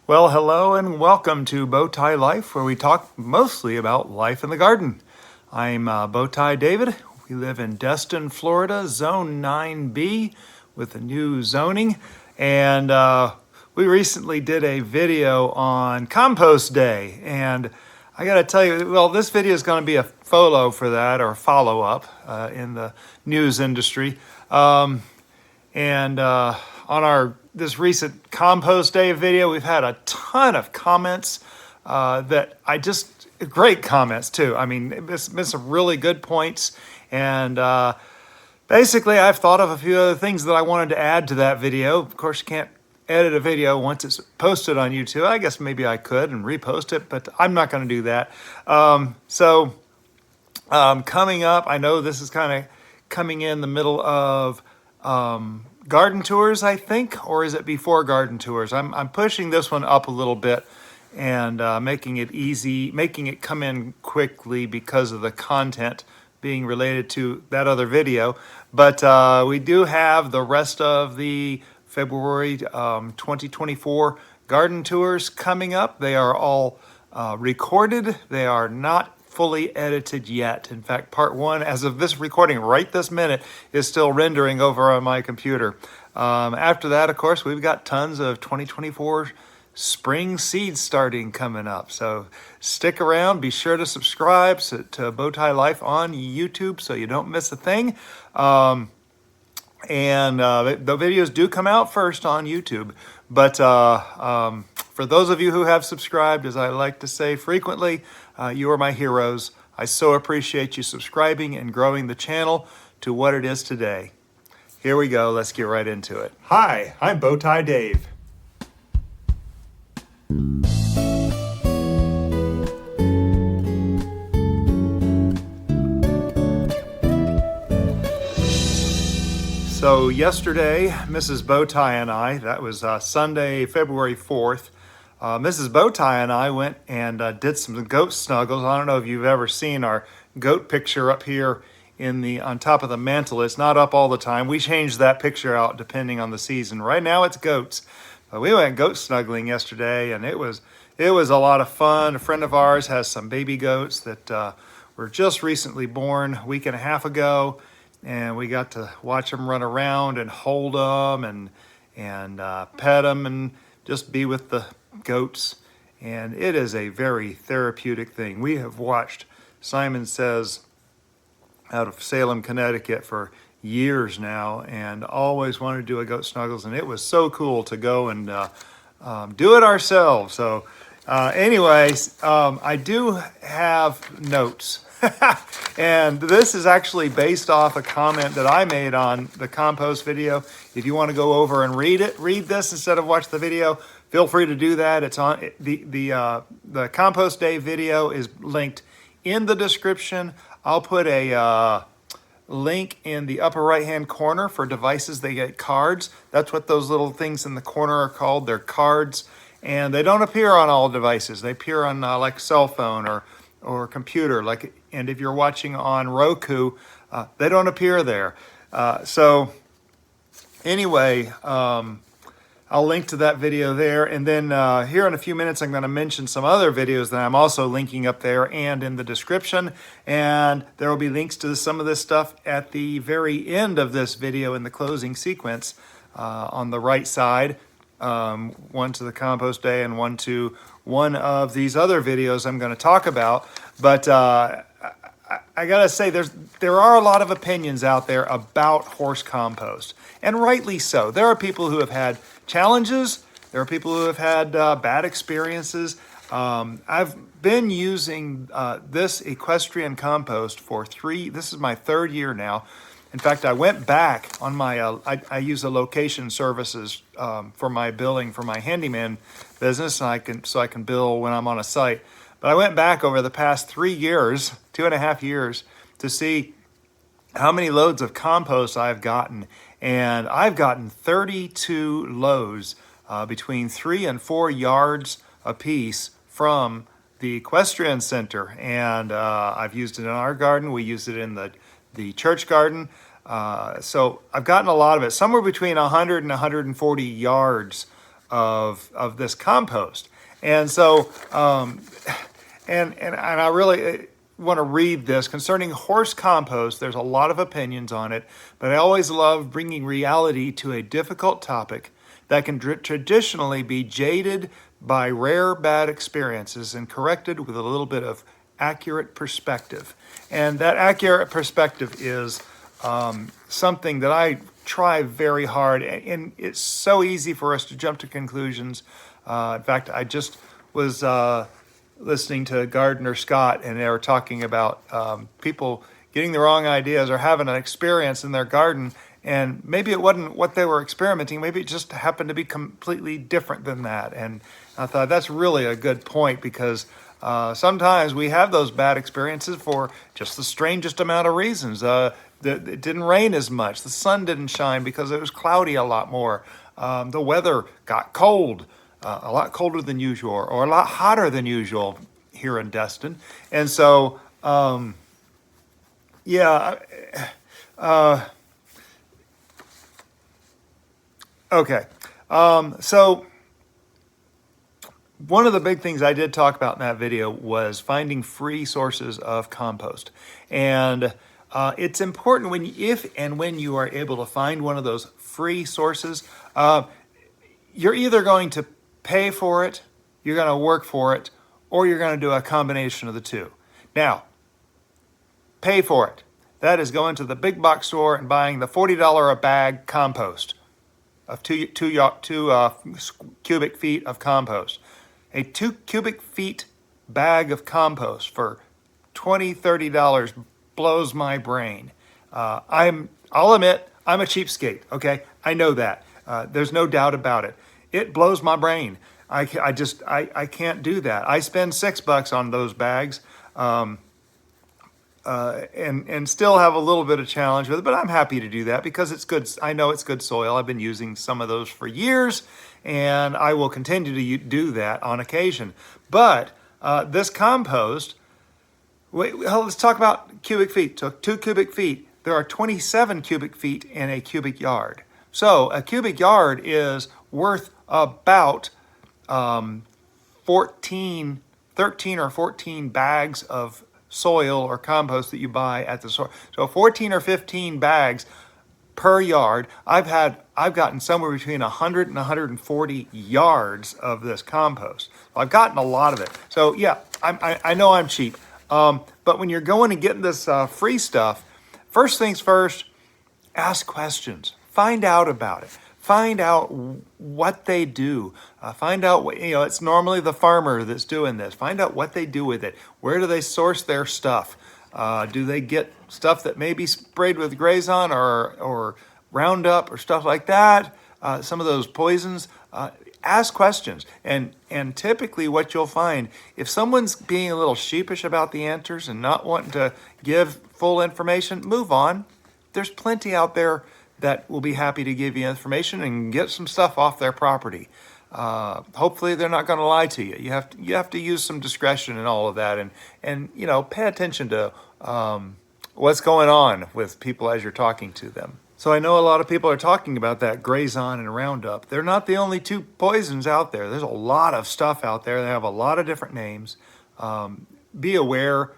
Well, hello and welcome to Bowtie Life, where we talk mostly about life in the garden. I'm Bowtie David. We live in Destin, Florida, Zone 9B with the new zoning. And we recently did a video on Compost Day. And I got to tell you, well, this video is going to be a FOLO for that, or follow-up in the news industry. On our this recent Compost Day video, we've had a ton of comments great comments too. I mean, it's been some really good points, and basically I've thought of a few other things that I wanted to add to that video. Of course, you can't edit a video once it's posted on YouTube. I guess maybe I could and repost it, but I'm not going to do that. Coming up, I know this is kind of coming in the middle of garden tours, I think, or is it before garden tours? I'm pushing this one up a little bit and making it easy, making it come in quickly because of the content being related to that other video. But we do have the rest of the February 2024 garden tours coming up. They are all recorded. They are not fully edited yet. In fact, part one, as of this recording right this minute, is still rendering over on my computer. After that, of course, we've got tons of 2024 spring seeds starting coming up. So stick around. Be sure to subscribe to Bowtie Life on YouTube so you don't miss a thing. The videos do come out first on YouTube. But for those of you who have subscribed, as I like to say frequently, you are my heroes. I so appreciate you subscribing and growing the channel to what it is today. Here we go. Let's get right into it. Hi, I'm Bowtie Dave. So yesterday, Mrs. Bowtie and I, that was Sunday, February 4th, Mrs. Bowtie and I went and did some goat snuggles. I don't know if you've ever seen our goat picture up here on top of the mantle. It's not up all the time. We changed that picture out depending on the season. Right now it's goats. But we went goat snuggling yesterday, and it was a lot of fun. A friend of ours has some baby goats that were just recently born a week and a half ago, and we got to watch them run around and hold them and pet them and just be with the goats. And it is a very therapeutic thing. We have watched Simon Says out of Salem, Connecticut for years now, and always wanted to do a goat snuggles, and it was so cool to go and do it ourselves. So anyways, I do have notes. And this is actually based off a comment that I made on the compost video. If you want to go over and read this instead of watch the video, feel free to do that. It's on the Compost Day video is linked in the description. I'll put a link in the upper right hand corner for devices. They get cards. That's what those little things in the corner are called. They're cards, and they don't appear on all devices. They appear on like cell phone or computer. And if you're watching on Roku, they don't appear there. So anyway, I'll link to that video there. And then here in a few minutes, I'm going to mention some other videos that I'm also linking up there and in the description. And there will be links to some of this stuff at the very end of this video in the closing sequence on the right side. One to the Compost Day and one to one of these other videos I'm going to talk about. But I gotta say, there are a lot of opinions out there about horse compost, and rightly so. There are people who have had challenges. There are people who have had bad experiences. I've been using this equestrian compost for this is my third year now. In fact, I went back on my, I use a location services for my billing for my handyman business, and so I can bill when I'm on a site. But I went back over the past 3 years, 2.5 years, to see how many loads of compost I've gotten. And I've gotten 32 loads between 3 and 4 yards apiece from the equestrian center. And I've used it in our garden. We used it in the church garden. So I've gotten a lot of it, somewhere between 100 and 140 yards of this compost. And so, and I really want to read this concerning horse compost. There's a lot of opinions on it, but I always love bringing reality to a difficult topic that can traditionally be jaded by rare bad experiences and corrected with a little bit of accurate perspective. And that accurate perspective is something that I try very hard, and it's so easy for us to jump to conclusions. In fact, I just was listening to Gardner Scott, and they were talking about people getting the wrong ideas or having an experience in their garden, and maybe it wasn't what they were experimenting, maybe it just happened to be completely different than that. And I thought that's really a good point, because sometimes we have those bad experiences for just the strangest amount of reasons. It didn't rain as much. The sun didn't shine because it was cloudy a lot more. The weather got cold, a lot colder than usual, or a lot hotter than usual here in Destin. And so, yeah. Okay. So one of the big things I did talk about in that video was finding free sources of compost. And it's important when you are able to find one of those free sources, you're either going to pay for it, you're going to work for it, or you're going to do a combination of the two. Now, pay for it. That is going to the big box store and buying the $40 a bag compost of two cubic feet of compost. A 2 cubic feet bag of compost for $20, $30 blows my brain. I'll admit, I'm a cheapskate, okay? I know that. There's no doubt about it. It blows my brain. I can't do that. I spend $6 on those bags, and still have a little bit of challenge with it, but I'm happy to do that because it's good. I know it's good soil. I've been using some of those for years, and I will continue to do that on occasion. But this compost, let's talk about cubic feet. So 2 cubic feet, there are 27 cubic feet in a cubic yard. So a cubic yard is worth about 13 or 14 bags of soil or compost that you buy at the store. So 14 or 15 bags per yard. I've gotten somewhere between 100 and 140 yards of this compost. I've gotten a lot of it. So yeah, I know I'm cheap. But when you're going and getting this free stuff, first things first, ask questions. Find out about it. Find out what they do. Find out what, it's normally the farmer that's doing this. Find out what they do with it. Where do they source their stuff? Do they get stuff that may be sprayed with Grazon or Roundup or stuff like that? Some of those poisons. Ask questions. And typically what you'll find, if someone's being a little sheepish about the answers and not wanting to give full information, move on. There's plenty out there that will be happy to give you information and get some stuff off their property. Hopefully they're not going to lie to you. You have to use some discretion and all of that, and pay attention to what's going on with people as you're talking to them. So I know a lot of people are talking about that Grazon and Roundup. They're not the only two poisons out there. There's a lot of stuff out there. They have a lot of different names. Be aware.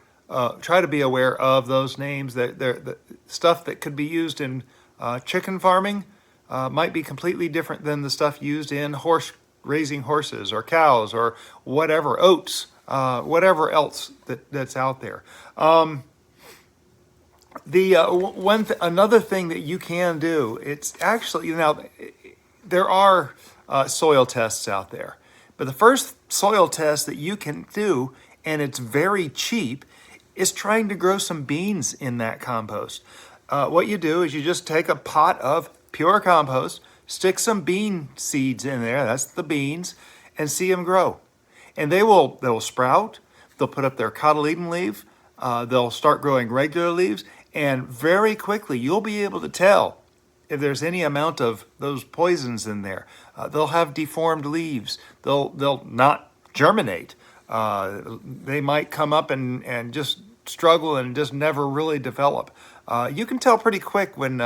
Try to be aware of those names. The stuff that could be used in chicken farming might be completely different than the stuff used in raising horses or cows or whatever, oats, whatever else that's out there. Another thing that you can do, it's actually, there are soil tests out there, but the first soil test that you can do, and it's very cheap, is trying to grow some beans in that compost. What you do is you just take a pot of pure compost, stick some bean seeds in there, that's the beans, and see them grow. And they'll sprout, they'll put up their cotyledon leaf, they'll start growing regular leaves, and very quickly you'll be able to tell if there's any amount of those poisons in there. They'll have deformed leaves, they'll not germinate. They might come up and just struggle and just never really develop. You can tell pretty quick when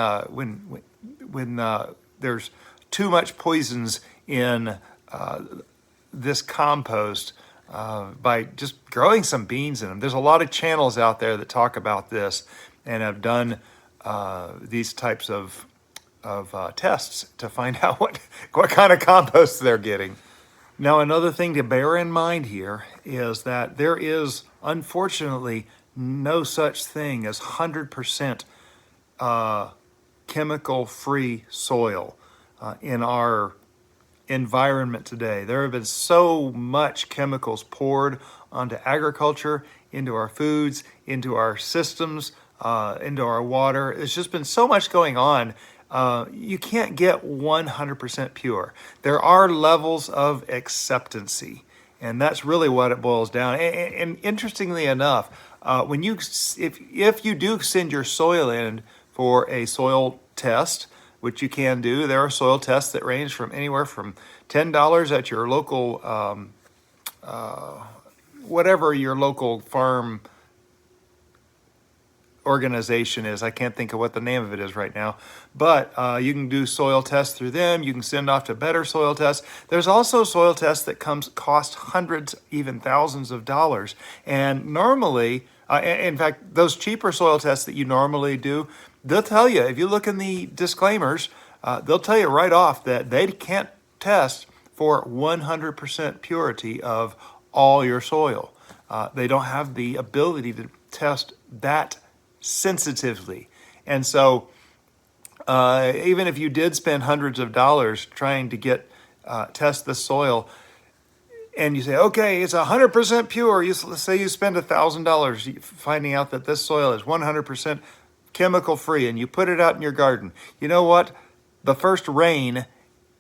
there's too much poisons in this compost by just growing some beans in them. There's a lot of channels out there that talk about this and have done these types of tests to find out what kind of compost they're getting. Now, another thing to bear in mind here is that there is, unfortunately, no such thing as 100% chemical-free soil in our environment today. There have been so much chemicals poured onto agriculture, into our foods, into our systems, into our water. There's just been so much going on. You can't get 100% pure. There are levels of acceptancy, and that's really what it boils down. And interestingly enough, when if you do send your soil in for a soil test, which you can do, there are soil tests that range from anywhere from $10 at your local, whatever your local farm organization is. I can't think of what the name of it is right now, but you can do soil tests through them. You can send off to better soil tests. There's also soil tests that cost hundreds, even thousands of dollars. And normally, in fact, those cheaper soil tests that you normally do, they'll tell you, if you look in the disclaimers, they'll tell you right off that they can't test for 100% purity of all your soil. They don't have the ability to test that sensitively. And so even if you did spend hundreds of dollars trying to test the soil, and you say, okay, it's 100% pure. Let's say you spend $1,000 finding out that this soil is 100% chemical free, and you put it out in your garden. You know what? The first rain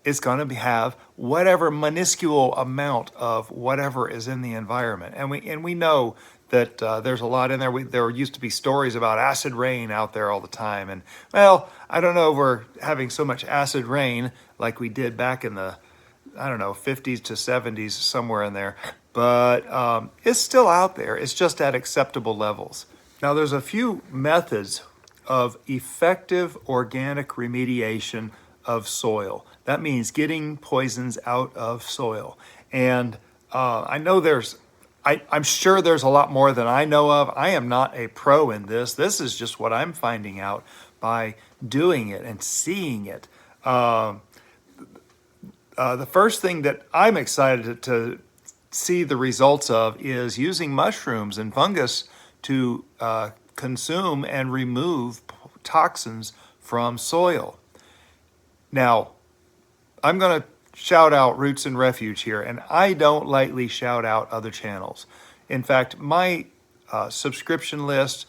is going to have whatever minuscule amount of whatever is in the environment. And we know that there's a lot in there. There used to be stories about acid rain out there all the time. And, well, I don't know if we're having so much acid rain like we did back in the, 50s to 70s, somewhere in there. But it's still out there. It's just at acceptable levels. Now, there's a few methods of effective organic remediation of soil. That means getting poisons out of soil. And I know I'm sure there's a lot more than I know of. I am not a pro in this. This is just what I'm finding out by doing it and seeing it. The first thing that I'm excited to see the results of is using mushrooms and fungus to consume and remove toxins from soil. Now, I'm going to shout out Roots and Refuge here, and I don't lightly shout out other channels. In fact, my subscription list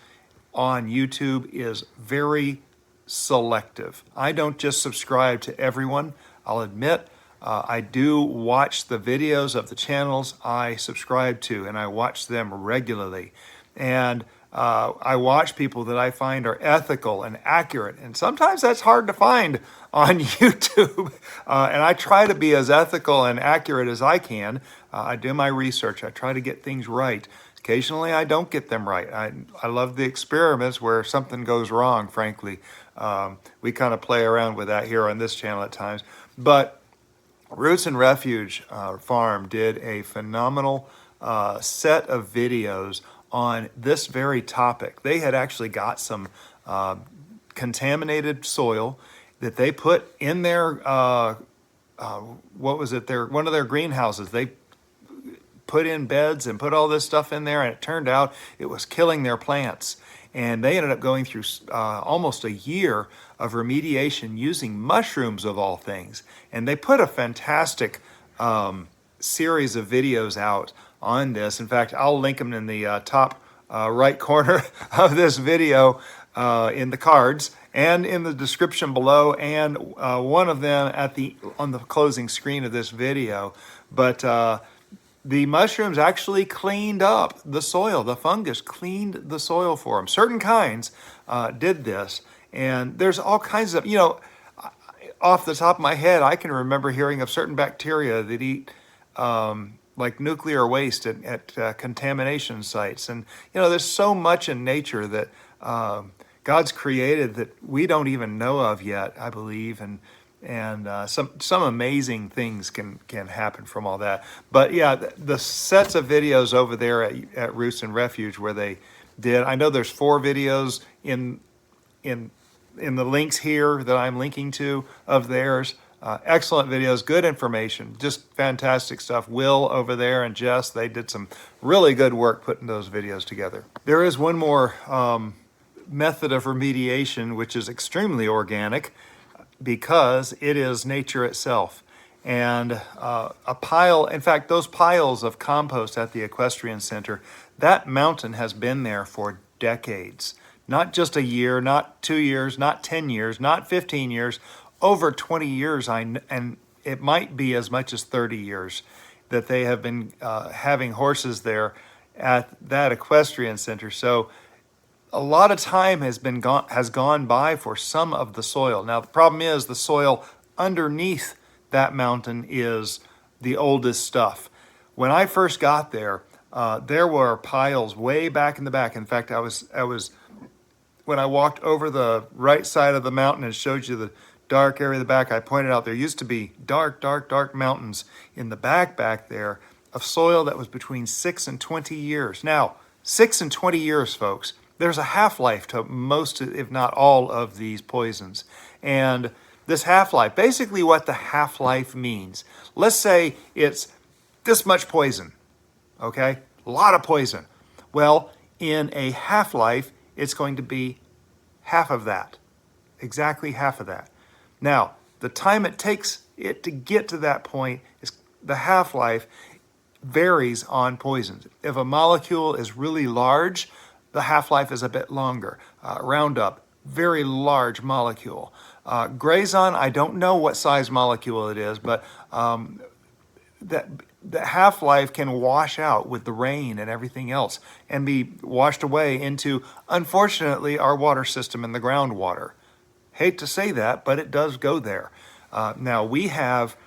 on YouTube is very selective. I don't just subscribe to everyone. I'll admit, I do watch the videos of the channels I subscribe to, and I watch them regularly. And I watch people that I find are ethical and accurate, and sometimes that's hard to find on YouTube. And I try to be as ethical and accurate as I can. I do my research. I try to get things right. Occasionally, I don't get them right. I love the experiments where something goes wrong, frankly. We kind of play around with that here on this channel at times. But Roots and Refuge Farm did a phenomenal set of videos on this very topic. They had actually got some contaminated soil that they put in their, one of their greenhouses. They put in beds and put all this stuff in there, and it turned out it was killing their plants. And they ended up going through almost a year of remediation using mushrooms of all things. And they put a fantastic series of videos out on this. In fact, I'll link them in the top right corner of this video in the cards and in the description below, and one of them on the closing screen of this video. But the mushrooms actually cleaned up the soil. The fungus cleaned the soil for them. Certain kinds did this, and there's all kinds of, off the top of my head, I can remember hearing of certain bacteria that eat like nuclear waste at contamination sites. And, there's so much in nature that God's created that we don't even know of yet, I believe. And and some amazing things can happen from all that. But yeah, the sets of videos over there at Roots and Refuge where they did, I know there's 4 videos in the links here that I'm linking to of theirs. Excellent videos, good information, just fantastic stuff. Will over there and Jess, they did some really good work putting those videos together. There is one more method of remediation which is extremely organic because it is nature itself. And a pile, in fact, those piles of compost at the Equestrian Center, that mountain has been there for decades. Not just a year, not 2 years, not 10 years, not 15 years, over 20 years, and it might be as much as 30 years that they have been having horses there at that Equestrian Center. So a lot of time has gone by for some of the soil. Now the problem is the soil underneath that mountain is the oldest stuff. When I first got there, there were piles way back in the back. In fact, I was when I walked over the right side of the mountain and showed you the dark area of the back, I pointed out there used to be dark mountains in the back there of soil that was between 6 and 20 years. Now, 6 and 20 years, folks, there's a half-life to most, if not all, of these poisons. And this half-life, basically what the half-life means, let's say it's this much poison, okay? A lot of poison. Well, in a half-life, it's going to be half of that, exactly half of that. Now, the time it takes it to get to that point is the half-life varies on poisons. If a molecule is really large, the half-life is a bit longer. Roundup, very large molecule. Grazon, I don't know what size molecule it is, but that the half-life can wash out with the rain and everything else and be washed away into, unfortunately, our water system and the groundwater. Hate to say that, but it does go there. Now we have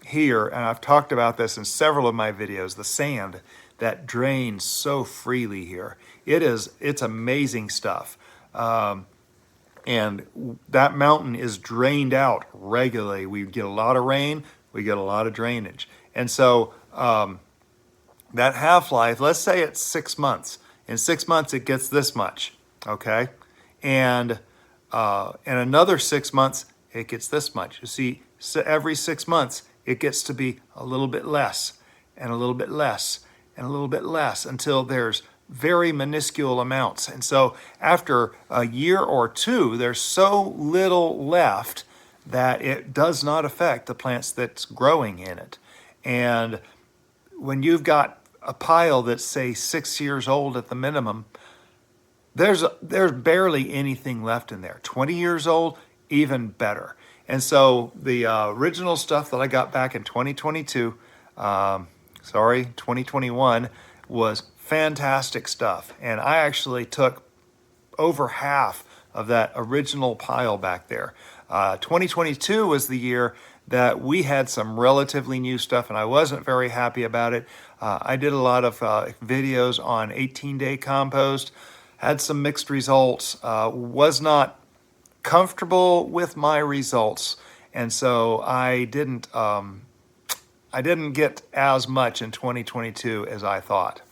here, and I've talked about this in several of my videos, the sand that drains so freely here. It's amazing stuff. And that mountain is drained out regularly. We get a lot of rain, we get a lot of drainage. And so that half-life, let's say it's 6 months. In 6 months, it gets this much, okay? And in another 6 months, it gets this much. You see, so every 6 months, it gets to be a little bit less, and a little bit less, and a little bit less, until there's very minuscule amounts. And so after a year or two, there's so little left that it does not affect the plants that's growing in it. And when you've got a pile that's, say, 6 years old at the minimum, there's barely anything left in there. 20 years old, even better. And so the original stuff that I got back in 2021, was fantastic stuff. And I actually took over half of that original pile back there. 2022 was the year that we had some relatively new stuff, and I wasn't very happy about it. I did a lot of videos on 18-day compost, had some mixed results, was not comfortable with my results, and so I didn't get as much in 2022 as I thought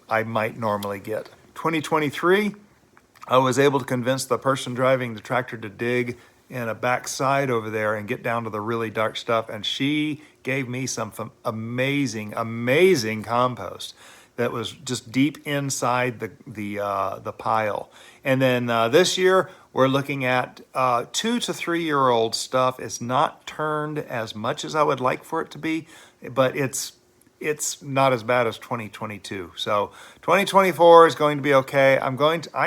I might normally get. 2023, I was able to convince the person driving the tractor to dig in a backside over there and get down to the really dark stuff, and she gave me some amazing compost that was just deep inside the pile. And then this year we're looking at 2 to 3 year old stuff. It's not turned as much as I would like for it to be, but it's not as bad as 2022. So 2024 is going to be okay. I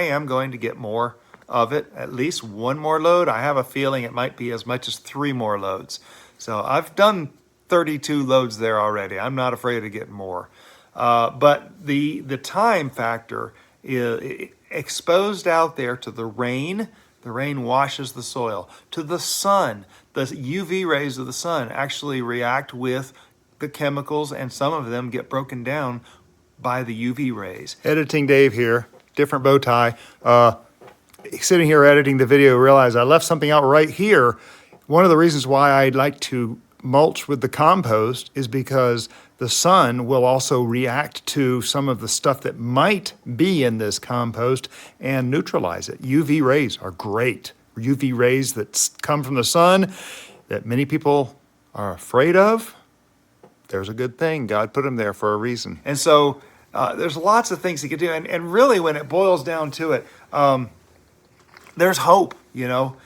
am going to get more of it, at least one more load. I have a feeling it might be as much as 3 more loads. So I've done 32 loads there already. I'm not afraid of getting more. But the time factor is exposed out there to the rain. The rain washes the soil. To the sun, the UV rays of the sun actually react with the chemicals, and some of them get broken down by the UV rays. Editing Dave here, different bow tie. Sitting here editing the video, realized I left something out right here One of the reasons why I like to mulch with the compost is because the sun will also react to some of the stuff that might be in this compost and neutralize it. UV rays are great. UV rays that come from the sun that many people are afraid of. There's a good thing. God put them there for a reason. And so there's lots of things you can do. And really, when it boils down to it, there's hope, you know.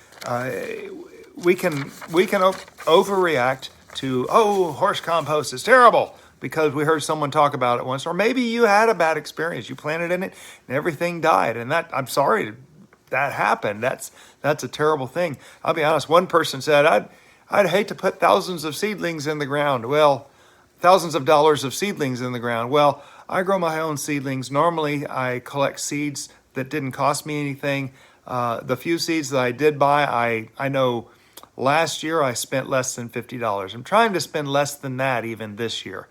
We can overreact to, oh, horse compost is terrible because we heard someone talk about it once, or maybe you had a bad experience. You planted in it and everything died, and that, I'm sorry that happened. That's a terrible thing. I'll be honest. One person said, I'd hate to put thousands of seedlings in the ground. Well, thousands of dollars of seedlings in the ground. Well, I grow my own seedlings. Normally, I collect seeds that didn't cost me anything. The few seeds that I did buy, I know last year I spent less than $50. I'm trying to spend less than that even this year.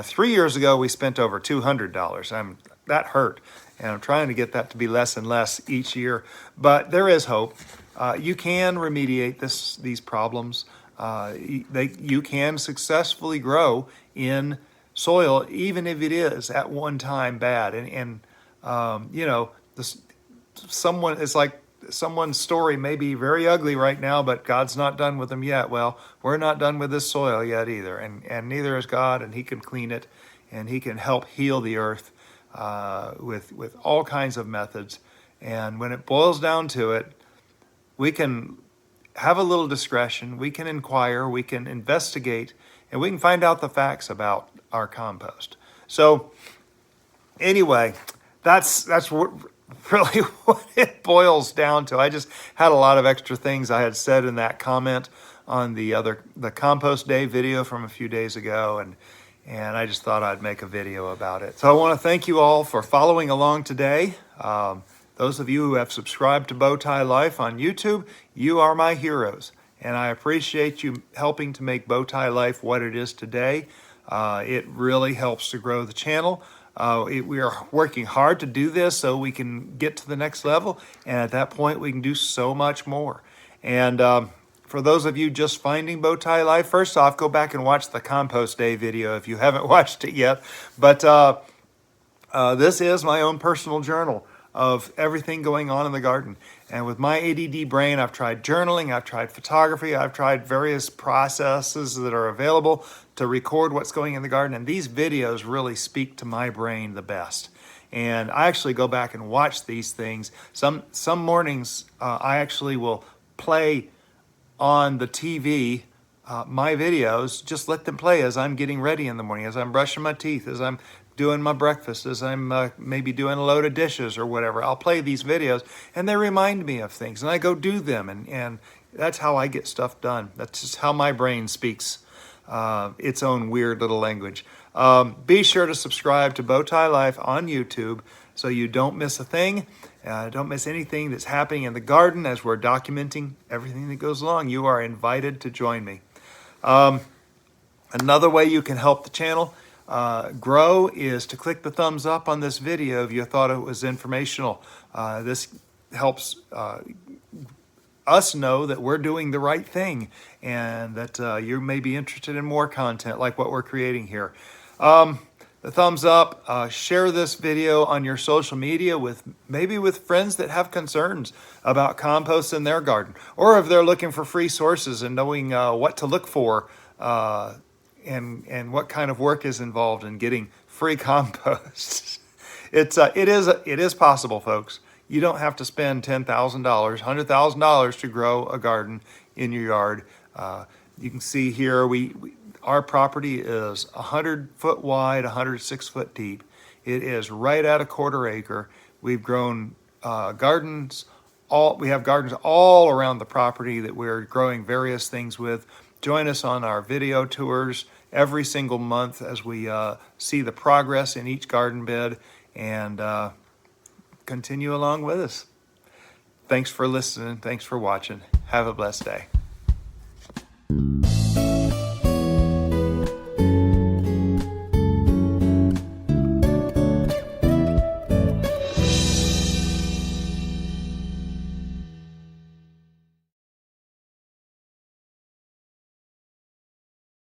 3 years ago, we spent over $200. That hurt, and I'm trying to get that to be less and less each year. But there is hope. You can remediate these problems. You can successfully grow in soil, even if it is at one time bad. And you know, it's like someone's story may be very ugly right now, but God's not done with them yet. Well, we're not done with this soil yet either, and neither is God, and He can clean it, and He can help heal the earth with all kinds of methods. And when it boils down to it, we can have a little discretion, we can inquire, we can investigate, and we can find out the facts about our compost. So anyway, that's really what it boils down to. I just had a lot of extra things I had said in that comment on the Compost Day video from a few days ago, and I just thought I'd make a video about it. So I want to thank you all for following along today. Those of you who have subscribed to Bowtie Life on YouTube, you are my heroes, and I appreciate you helping to make Bowtie Life what it is today. It really helps to grow the channel. We are working hard to do this so we can get to the next level, and at that point we can do so much more. And for those of you just finding Bowtie Life, first off, go back and watch the Compost Day video if you haven't watched it yet. But this is my own personal journal of everything going on in the garden. And with my ADD brain, I've tried journaling, I've tried photography, I've tried various processes that are available to record what's going in the garden. And these videos really speak to my brain the best. And I actually go back and watch these things. Some mornings I actually will play on the TV my videos, just let them play as I'm getting ready in the morning, as I'm brushing my teeth, as I'm doing my breakfast, as I'm maybe doing a load of dishes or whatever. I'll play these videos and they remind me of things, and I go do them, and that's how I get stuff done. That's just how my brain speaks its own weird little language. Be sure to subscribe to Bowtie Life on YouTube so you don't miss a thing. Don't miss anything that's happening in the garden as we're documenting everything that goes along. You are invited to join me. Another way you can help the channel grow is to click the thumbs up on this video if you thought it was informational. This helps us know that we're doing the right thing, and that you may be interested in more content like what we're creating here. The thumbs up, share this video on your social media maybe with friends that have concerns about compost in their garden, or if they're looking for free sources and knowing what to look for and what kind of work is involved in getting free compost. It is possible, folks. You don't have to spend $10,000, $100,000 to grow a garden in your yard. You can see here our property is 100 foot wide, 106 foot deep. It is right at a 1/4 acre. We've grown gardens. We have gardens all around the property that we're growing various things with. Join us on our video tours every single month as we see the progress in each garden bed, and continue along with us. Thanks for listening. Thanks for watching. Have a blessed day.